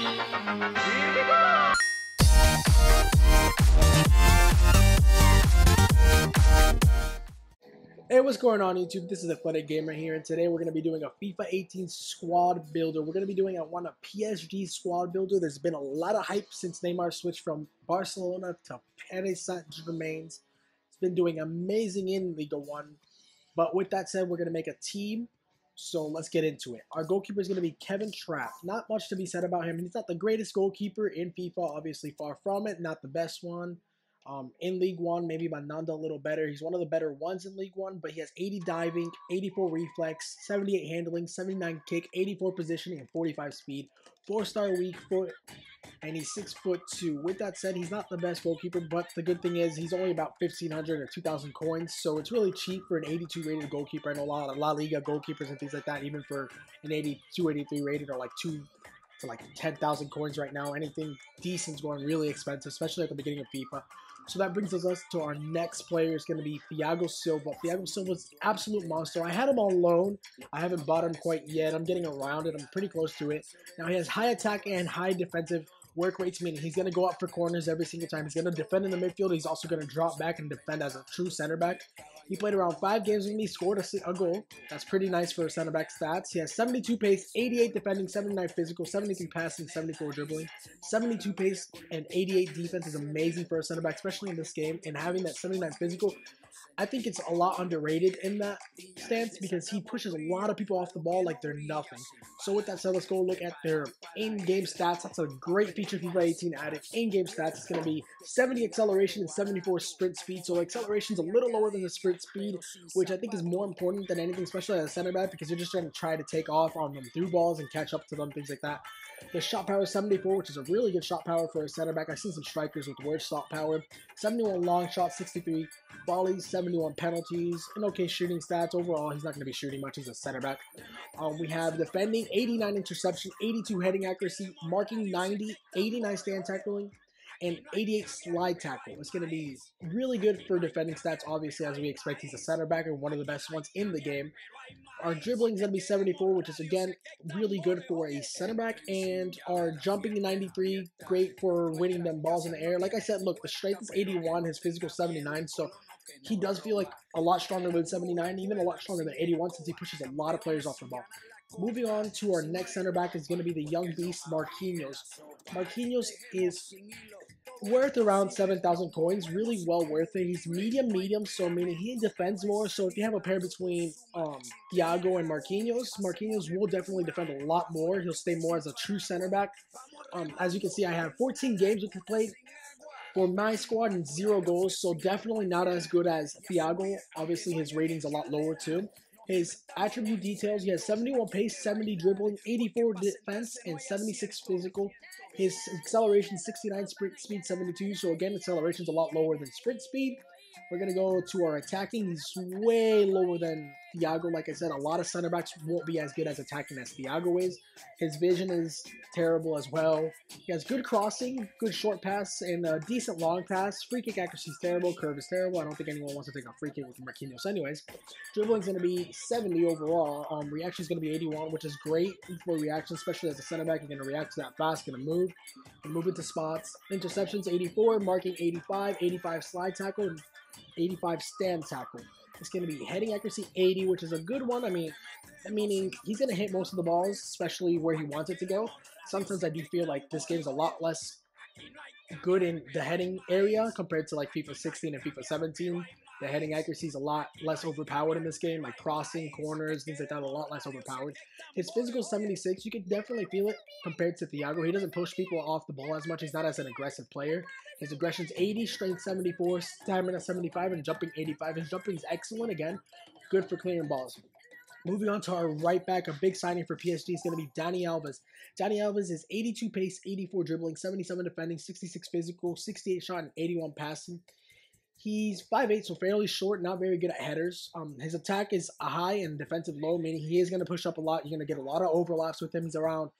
Hey, what's going on YouTube? This is Athletic Gamer here, and today we're going to be doing a FIFA 18 squad builder. We're going to be doing a PSG squad builder. There's been a lot of hype since Neymar switched from Barcelona to Paris Saint-Germain. It's been doing amazing in Liga 1. But with that said, we're going to make a team, so let's get into it. Our goalkeeper is going to be Kevin Trapp. Not much to be said about him. He's not the greatest goalkeeper in FIFA, obviously far from it, not the best one. In League 1, maybe Mananda a little better. He's one of the better ones in League 1, but he has 80 diving, 84 reflex, 78 handling, 79 kick, 84 positioning, and 45 speed. 4-star weak foot, and he's 6'2". With that said, he's not the best goalkeeper, but the good thing is he's only about 1,500 or 2,000 coins, so it's really cheap for an 82 rated goalkeeper. I know a lot of La Liga goalkeepers and things like that, even for an 82, 83 rated, are like 2 to like 10,000 coins right now. Anything decent is going really expensive, especially at the beginning of FIFA. So that brings us to our next player. It's going to be Thiago Silva. Thiago Silva's an absolute monster. I had him on loan. I haven't bought him quite yet. I'm getting around it. I'm pretty close to it. Now he has high attack and high defensive work rates, meaning he's going to go up for corners every single time. He's going to defend in the midfield. He's also going to drop back and defend as a true center back. He played around 5 games with me, scored a goal. That's pretty nice for center back stats. He has 72 pace, 88 defending, 79 physical, 73 passing, 74 dribbling. 72 pace and 88 defense is amazing for a center back, especially in this game. And having that 79 physical, I think it's a lot underrated in that stance because he pushes a lot of people off the ball like they're nothing. So with that said, let's go look at their in-game stats. That's a great feature FIFA 18 added. In-game stats, it's going to be 70 acceleration and 74 sprint speed. So acceleration is a little lower than the sprint speed, which I think is more important than anything, especially as a center back, because you're just trying to take off on them through balls and catch up to them, things like that. The shot power is 74, which is a really good shot power for a center back. I've seen some strikers with worse shot power. 71 long shots, 63 volleys, 71 penalties, and okay shooting stats. Overall, he's not going to be shooting much. He's a center back. We have defending, 89 interception, 82 heading accuracy, marking 90, 89 stand tackling, and 88 slide tackle. It's going to be really good for defending stats, obviously, as we expect. He's a center back and one of the best ones in the game. Our dribbling is going to be 74, which is, again, really good for a center back. And our jumping 93, great for winning them balls in the air. Like I said, look, the strength is 81, his physical 79, so he does feel like a lot stronger than 79, even a lot stronger than 81, since he pushes a lot of players off the ball. Moving on to our next center back is going to be the young beast, Marquinhos. Marquinhos is worth around 7,000 coins, really well worth it. He's medium, so meaning he defends more. So if you have a pair between Thiago and Marquinhos, Marquinhos will definitely defend a lot more. He'll stay more as a true center back. As you can see, I have 14 games we can play for my squad and 0 goals, so definitely not as good as Thiago. Obviously, his rating's a lot lower too. His attribute details, he has 71 pace, 70 dribbling, 84 defense, and 76 physical. His acceleration, 69, sprint speed, 72. So again, acceleration's a lot lower than sprint speed. We're going to go to our attacking. He's way lower than Thiago. Like I said, a lot of center backs won't be as good as attacking as Thiago is. His vision is terrible as well. He has good crossing, good short pass, and a decent long pass. Free kick accuracy is terrible. Curve is terrible. I don't think anyone wants to take a free kick with Marquinhos anyways. Dribbling is going to be 70 overall. Reaction is going to be 81, which is great for reaction, especially as a center back. You're going to react to that fast, going to move into spots. Interceptions 84, marking 85, 85 slide tackle, and 85 stand tackle. It's going to be heading accuracy 80, which is a good one. Meaning he's going to hit most of the balls, especially where he wants it to go. Sometimes I do feel like this game's a lot less good in the heading area compared to like FIFA 16 and FIFA 17. The heading accuracy is a lot less overpowered in this game, like crossing, corners, things like that, a lot less overpowered. His physical 76, you can definitely feel it compared to Thiago. He doesn't push people off the ball as much. He's not as an aggressive player. His aggression's 80, strength 74, stamina 75, and jumping 85. His jumping is excellent, again, good for clearing balls. Moving on to our right back, a big signing for PSG is going to be Dani Alves. Dani Alves is 82 pace, 84 dribbling, 77 defending, 66 physical, 68 shot, and 81 passing. He's 5'8", so fairly short, not very good at headers. His attack is a high and defensive low, meaning he is going to push up a lot. You're going to get a lot of overlaps with him. He's around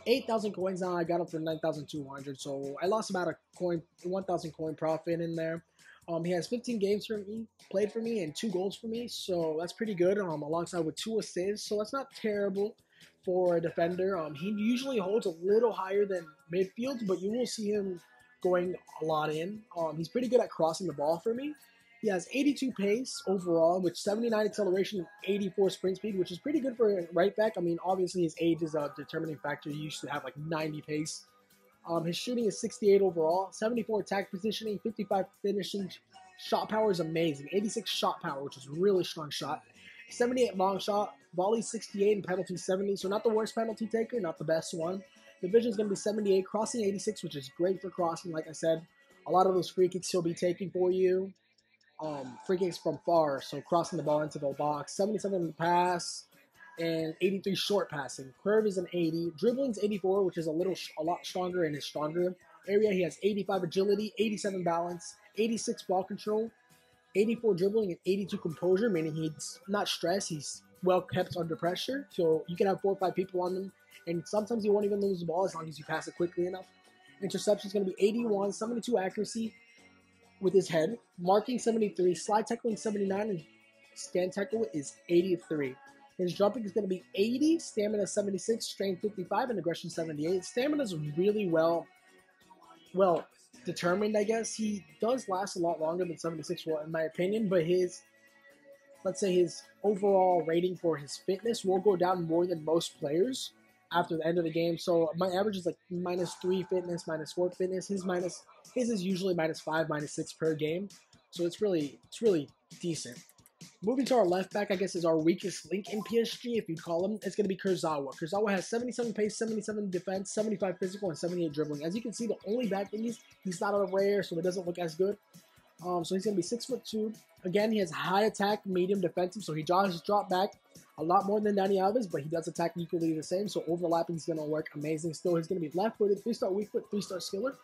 8,000 coins now. I got him for 9,200, so I lost about a coin, 1,000 coin profit in there. He has 15 games for me, played for me, and 2 goals for me, so that's pretty good. Alongside with 2 assists, so that's not terrible for a defender. He usually holds a little higher than midfield, but you will see him going a lot in. He's pretty good at crossing the ball for me. He has 82 pace overall, with 79 acceleration and 84 sprint speed, which is pretty good for a right back. I mean, obviously his age is a determining factor. He used to have like 90 pace. His shooting is 68 overall, 74 attack positioning, 55 finishing. Shot power is amazing. 86 shot power, which is really strong shot. 78 long shot, volley 68, and penalty 70. So not the worst penalty taker, not the best one. The vision is going to be 78, crossing 86, which is great for crossing. Like I said, a lot of those free kicks he'll be taking for you. Free kicks from far, so crossing the ball into the box. 77 in the pass, and 83 short passing. Curve is an 80. Dribbling's 84, which is a lot stronger in his stronger area. He has 85 agility, 87 balance, 86 ball control, 84 dribbling, and 82 composure, meaning he's not stressed. He's well kept under pressure, so you can have 4 or 5 people on him, and sometimes you won't even lose the ball as long as you pass it quickly enough. Interception is going to be 81, 72 accuracy with his head, marking 73, slide tackling 79, and stand tackle is 83. His jumping is going to be 80, stamina 76, strength 55, and aggression 78. Stamina is really well determined, I guess. He does last a lot longer than 76 will, in my opinion, but let's say his overall rating for his fitness will go down more than most players after the end of the game. So my average is like -3 fitness, -4 fitness. His is usually -5, -6 per game. So it's really decent. Moving to our left back, I guess is our weakest link in PSG, if you'd call him. It's going to be Kurzawa. Kurzawa has 77 pace, 77 defense, 75 physical, and 78 dribbling. As you can see, the only bad thing is he's not a rare, so it doesn't look as good. So he's going to be 6'2". Again, he has high attack, medium defensive, so he does drop back a lot more than Dani Alves, but he does attack equally the same, so overlapping is going to work amazing. Still, he's going to be left-footed, 3-star weak foot, 3-star skiller.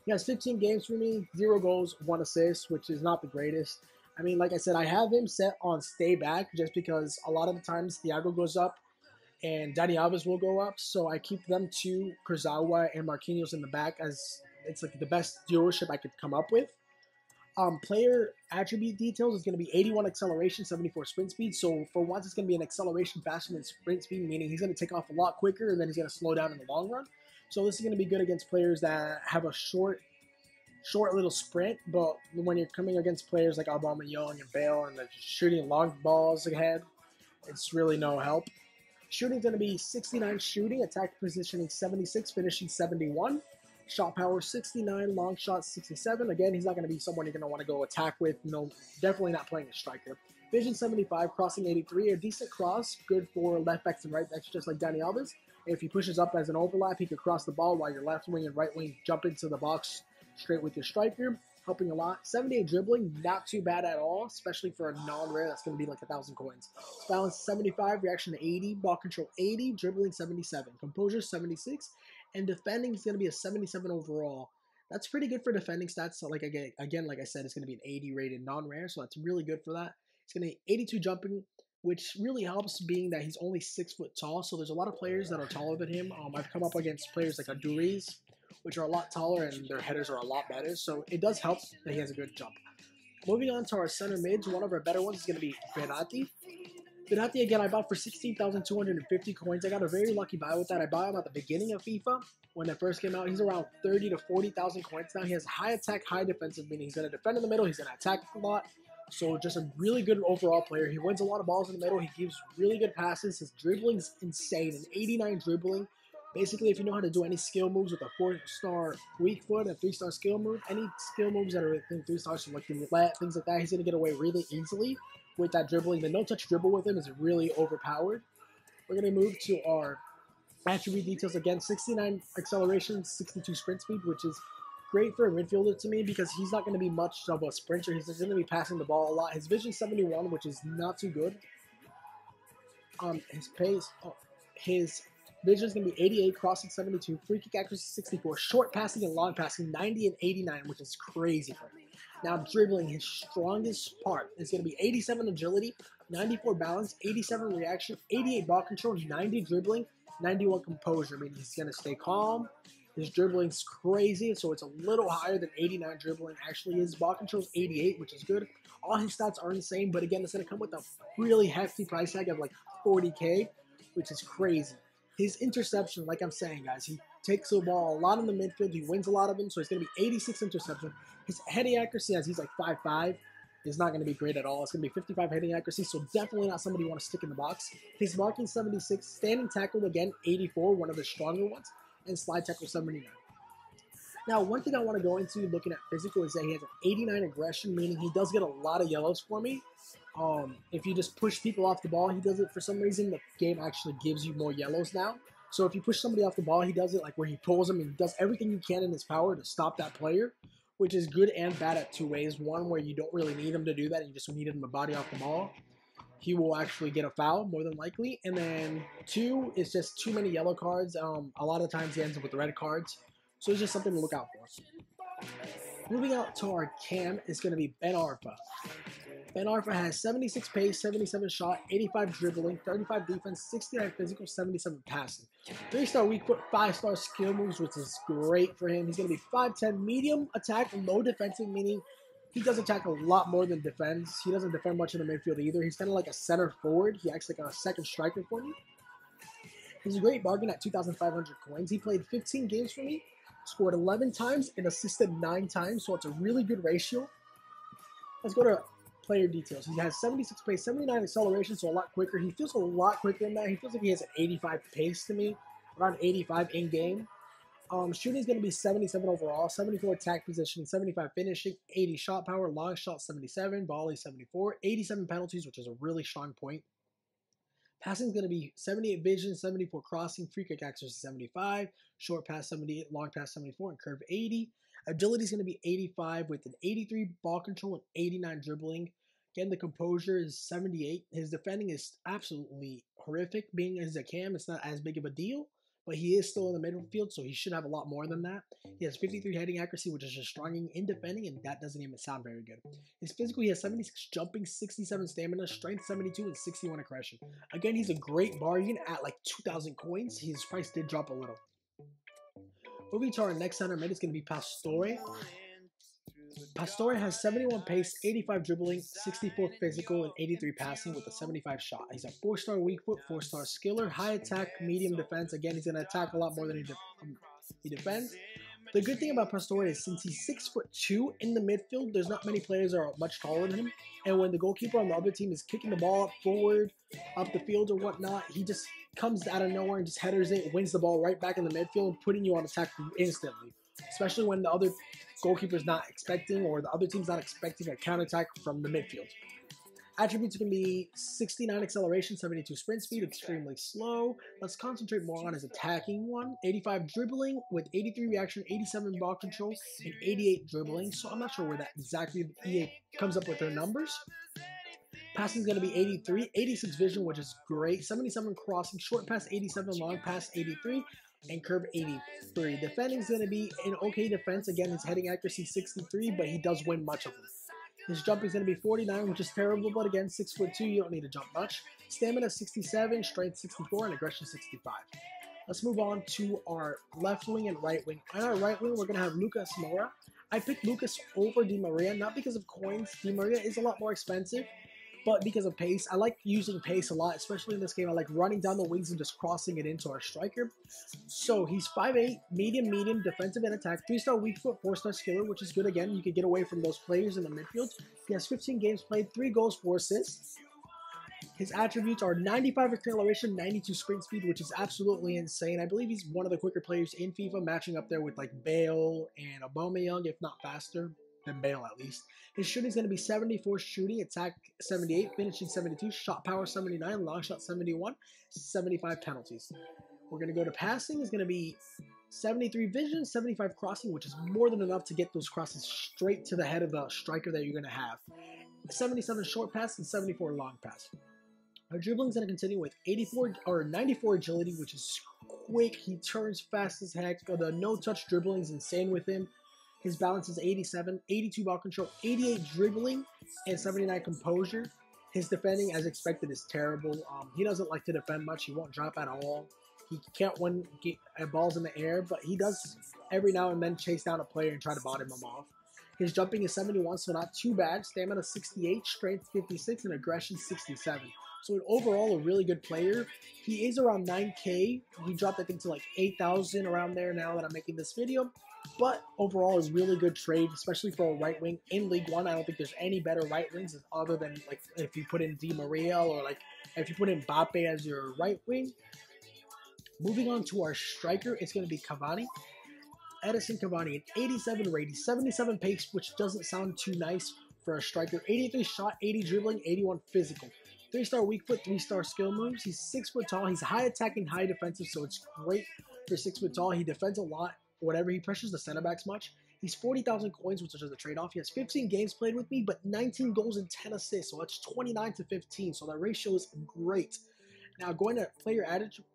He has 15 games for me, 0 goals, 1 assist, which is not the greatest. I mean, like I said, I have him set on stay back just because a lot of the times Thiago goes up and Dani Alves will go up, so I keep them two, Kurzawa and Marquinhos, in the back, as it's like the best duoship I could come up with. Player attribute details is going to be 81 acceleration, 74 sprint speed. So for once, it's going to be an acceleration faster than sprint speed, meaning he's going to take off a lot quicker and then he's going to slow down in the long run. So this is going to be good against players that have a short little sprint, but when you're coming against players like Aubameyang and Bale and they're shooting long balls ahead, it's really no help. Shooting's going to be 69 shooting, attack positioning 76, finishing 71. Shot power 69, long shot 67. Again, he's not going to be someone you're going to want to go attack with. No, definitely not playing a striker. Vision 75, crossing 83. A decent cross, good for left backs and right backs, just like Dani Alves. If he pushes up as an overlap, he could cross the ball while your left wing and right wing jump into the box straight with your striker, helping a lot. 78 dribbling, not too bad at all, especially for a non-rare. That's going to be like 1,000 coins. Balance 75, reaction to 80, ball control 80, dribbling 77, composure 76. And defending is going to be a 77 overall. That's pretty good for defending stats. So like again, like I said, it's going to be an 80 rated non-rare, so that's really good for that. It's going to be 82 jumping, which really helps being that he's only 6 foot tall. So there's a lot of players that are taller than him. I've come up against players like Aduriz, which are a lot taller and their headers are a lot better. So it does help that he has a good jump. Moving on to our center mids, one of our better ones is going to be Verratti. Verratti, again, I bought for 16,250 coins. I got a very lucky buy with that. I bought him at the beginning of FIFA when it first came out. He's around 30 to 40,000 coins now. He has high attack, high defensive, meaning he's going to defend in the middle. He's going to attack a lot. So just a really good overall player. He wins a lot of balls in the middle. He gives really good passes. His dribbling is insane. An 89 dribbling. Basically, if you know how to do any skill moves with a 4-star weak foot, a 3-star skill move, any skill moves that are within 3 stars, so like the roulette, things like that, he's going to get away really easily with that dribbling. The no-touch dribble with him is really overpowered. We're going to move to our attribute details again. 69 acceleration, 62 sprint speed, which is great for a midfielder to me because he's not going to be much of a sprinter. He's just going to be passing the ball a lot. His vision 71, which is not too good. His pace, his vision is going to be 88, crossing 72, free kick accuracy 64, short passing and long passing 90 and 89, which is crazy for him. Now dribbling, his strongest part is going to be 87 agility, 94 balance, 87 reaction, 88 ball control, 90 dribbling, 91 composure, meaning he's going to stay calm. His dribbling's crazy, so it's a little higher than 89 dribbling actually is. Ball control's 88, which is good. All his stats are insane, but again, it's going to come with a really hefty price tag of like 40K. which is crazy. His interception, like I'm saying, guys, he takes the ball a lot in the midfield. He wins a lot of them, so it's going to be 86 interception. His heading accuracy, as he's like 5'5", is not going to be great at all. It's going to be 55 heading accuracy, so definitely not somebody you want to stick in the box. His marking 76, standing tackle again 84, one of the stronger ones, and slide tackle 79. Now, one thing I want to go into looking at physical is that he has an 89 aggression, meaning he does get a lot of yellows for me. If you just push people off the ball, he does it for some reason. The game actually gives you more yellows now. So if you push somebody off the ball, he does it like where he pulls them and he does everything he can in his power to stop that player, which is good and bad at two ways. One, where you don't really need him to do that, you just need him to body off the ball. He will actually get a foul, more than likely. And then two, is just too many yellow cards. A lot of times he ends up with red cards. So it's just something to look out for. Moving out to our cam is going to be Ben Arfa. Ben Arfa has 76 pace, 77 shot, 85 dribbling, 35 defense, 69 physical, 77 passing. 3-star weak foot, 5-star skill moves, which is great for him. He's going to be 5'10", medium attack, low defensive, meaning he does attack a lot more than defends. He doesn't defend much in the midfield either. He's kind of like a center forward. He acts like a second striker for me. He's a great bargain at 2,500 coins. He played 15 games for me, scored 11 times, and assisted 9 times, so it's a really good ratio. Let's go to player details. He has 76 pace, 79 acceleration, so a lot quicker. He feels a lot quicker than that. He feels like he has an 85 pace to me, around 85 in-game. Shooting is going to be 77 overall, 74 attack position, 75 finishing, 80 shot power, long shot 77, volley 74, 87 penalties, which is a really strong point. Passing is going to be 78 vision, 74 crossing, free kick accuracy 75, short pass 78, long pass 74, and curve 80. Agility is going to be 85 with an 83 ball control and 89 dribbling. Again, the composure is 78. His defending is absolutely horrific. Being as a cam, it's not as big of a deal, but he is still in the midfield, so he should have a lot more than that. He has 53 heading accuracy, which is just strong in defending, and that doesn't even sound very good. His physical, he has 76 jumping, 67 stamina, strength 72, and 61 aggression. Again, he's a great bargain at like 2,000 coins. His price did drop a little. Moving to our next center mid is going to be Pastore. Pastore has 71 pace, 85 dribbling, 64 physical, and 83 passing with a 75 shot. He's a 4-star weak foot, 4-star skiller, high attack, medium defense. Again, he's going to attack a lot more than he defends. The good thing about Pastore is since he's 6'2" in the midfield, there's not many players that are much taller than him. And when the goalkeeper on the other team is kicking the ball up forward, up the field or whatnot, he just comes out of nowhere and just headers it, wins the ball right back in the midfield, putting you on attack instantly. Especially when the other goalkeeper's not expecting or the other team's not expecting a counterattack from the midfield. Attributes can be 69 acceleration, 72 sprint speed, extremely slow. Let's concentrate more on his attacking one. 85 dribbling with 83 reaction, 87 ball control, and 88 dribbling. So I'm not sure where that exactly EA comes up with their numbers. Passing is going to be 83, 86 vision, which is great. 77 crossing, short pass 87, long pass 83, and curve 83. Defending is going to be an okay defense. Again, his heading accuracy 63, but he does win much of them. His jumping is going to be 49, which is terrible, but again, 6'2", you don't need to jump much. Stamina 67, strength 64, and aggression 65. Let's move on to our left wing and right wing. On our right wing, we're going to have Lucas Moura. I picked Lucas over Di Maria, not because of coins. Di Maria is a lot more expensive, but because of pace. I like using pace a lot, especially in this game. I like running down the wings and just crossing it into our striker. So he's 5'8", medium, defensive and attack, 3-star weak foot, 4-star skiller, which is good. Again, you can get away from those players in the midfield. He has 15 games played, 3 goals, 4 assists. His attributes are 95 acceleration, 92 sprint speed, which is absolutely insane. I believe he's one of the quicker players in FIFA, matching up there with like Bale and Aubameyang, if not faster than Bale at least. His shooting is going to be 74 shooting, attack 78, finishing 72, shot power 79, long shot 71, 75 penalties. We're going to go to passing. Is going to be 73 vision, 75 crossing, which is more than enough to get those crosses straight to the head of the striker that you're going to have. 77 short pass and 74 long pass. Our dribbling is going to continue with 94 agility, which is quick. He turns fast as heck. The no-touch dribbling is insane with him. His balance is 87, 82 ball control, 88 dribbling, and 79 composure. His defending, as expected, is terrible. He doesn't like to defend much. He won't drop at all. He can't win balls in the air, but he does every now and then chase down a player and try to bottom him off. His jumping is 71, so not too bad. Stamina 68, strength 56, and aggression 67. So overall, a really good player. He is around 9K. He dropped, I think, to like 8,000 around there now that I'm making this video. But overall, is really good trade, especially for a right wing in League One. I don't think there's any better right wings other than like if you put in Di Maria or like if you put in Mbappe as your right wing. Moving on to our striker, it's going to be Cavani. Edison Cavani, an 87 rating, 77 pace, which doesn't sound too nice for a striker. 83 shot, 80 dribbling, 81 physical. 3-star weak foot, 3-star skill moves. He's 6 foot tall. He's high attacking, high defensive, so it's great for 6 foot tall. He defends a lot whenever he pressures the center backs much. He's 40,000 coins, which is a trade-off. He has 15 games played with me, but 19 goals and 10 assists, so that's 29 to 15, so that ratio is great. Now, going to player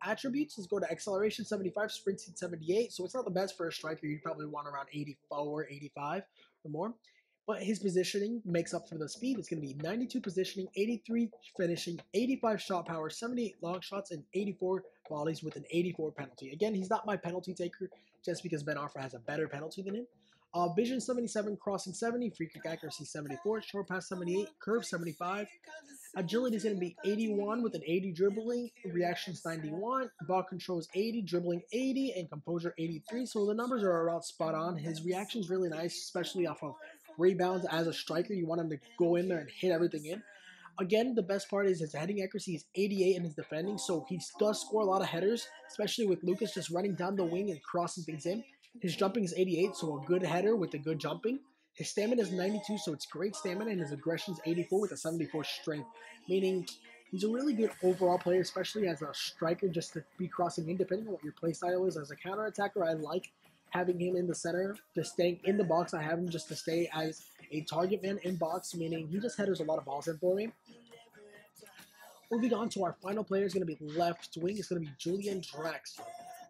attributes, let's go to acceleration 75, sprint speed 78. So it's not the best for a striker. You'd probably want around 84, 85 or more. But his positioning makes up for the speed. It's going to be 92 positioning, 83 finishing, 85 shot power, 78 long shots, and 84 volleys with an 84 penalty. Again, he's not my penalty taker just because Ben Arfa has a better penalty than him. Vision 77, crossing 70, free kick accuracy 74, short pass 78, curve 75. Agility is going to be 81 with an 80 dribbling, reactions 91, ball control is 80, dribbling 80, and composure 83. So the numbers are around spot on. His reaction is really nice, especially off of rebounds. As a striker, you want him to go in there and hit everything in. Again, the best part is his heading accuracy is 88 in his defending, so he does score a lot of headers, especially with Lucas just running down the wing and crossing things in. His jumping is 88, so a good header with a good jumping. His stamina is 92, so it's great stamina, and his aggression is 84 with a 74 strength, meaning he's a really good overall player, especially as a striker, just to be crossing in, depending on what your play style is. As a counter-attacker, I like having him in the center, just staying in the box. I have him just to stay as a target man in box, meaning he just headers a lot of balls in for me. Moving on to our final player is going to be left wing. It's going to be Julian Draxler.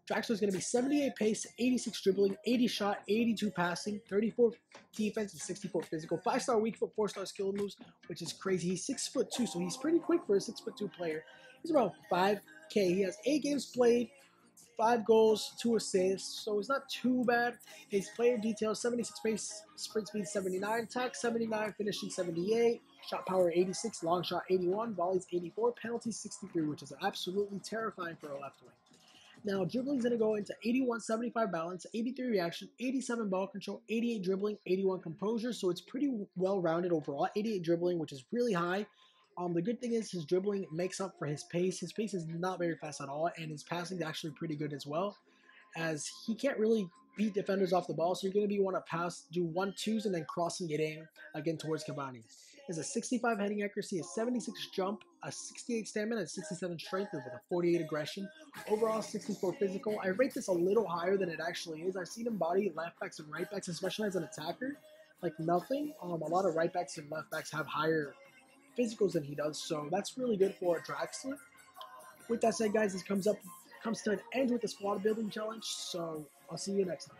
Draxler is going to be 78 pace, 86 dribbling, 80 shot, 82 passing, 34 defense, and 64 physical. 5-star weak foot, 4-star skill moves, which is crazy. He's 6'2", so he's pretty quick for a 6'2" player. He's around 5K. He has 8 games played, 5 goals, 2 assists, so it's not too bad. His player details: 76 pace, sprint speed 79, attack 79, finishing 78, shot power 86, long shot 81, volleys 84, penalties 63, which is absolutely terrifying for a left wing. Now, dribbling is going to go into 81, 75 balance, 83 reaction, 87 ball control, 88 dribbling, 81 composure. So it's pretty well-rounded overall. 88 dribbling, which is really high. The good thing is his dribbling makes up for his pace. His pace is not very fast at all, and his passing is actually pretty good as well, as he can't really beat defenders off the ball. So you're going to want to pass, do 1-2s, and then crossing it in again towards Cavani. He has a 65 heading accuracy, a 76 jump, a 68 stamina, and 67 strength with a 48 aggression. Overall, 64 physical. I rate this a little higher than it actually is. I've seen him body left backs and right backs, especially as an attacker, like nothing. A lot of right backs and left backs have higher physicals than he does, so that's really good for Draxler. With that said, guys, this comes to an end with the squad building challenge, so I'll see you next time.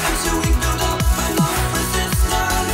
Until we build up enough resistance.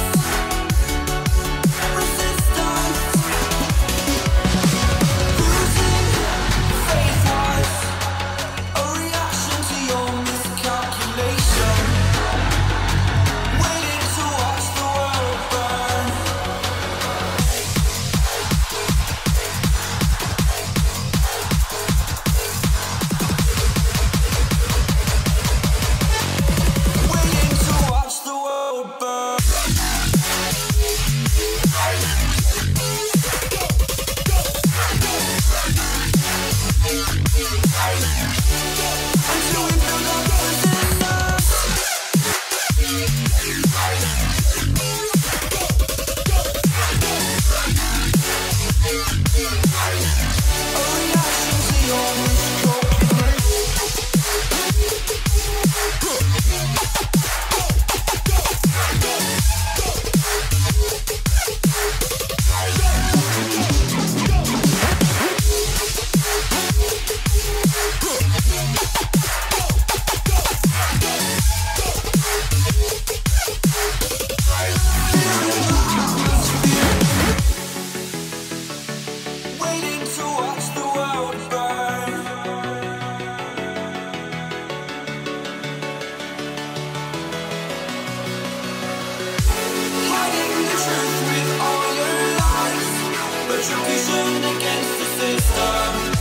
execution against the system.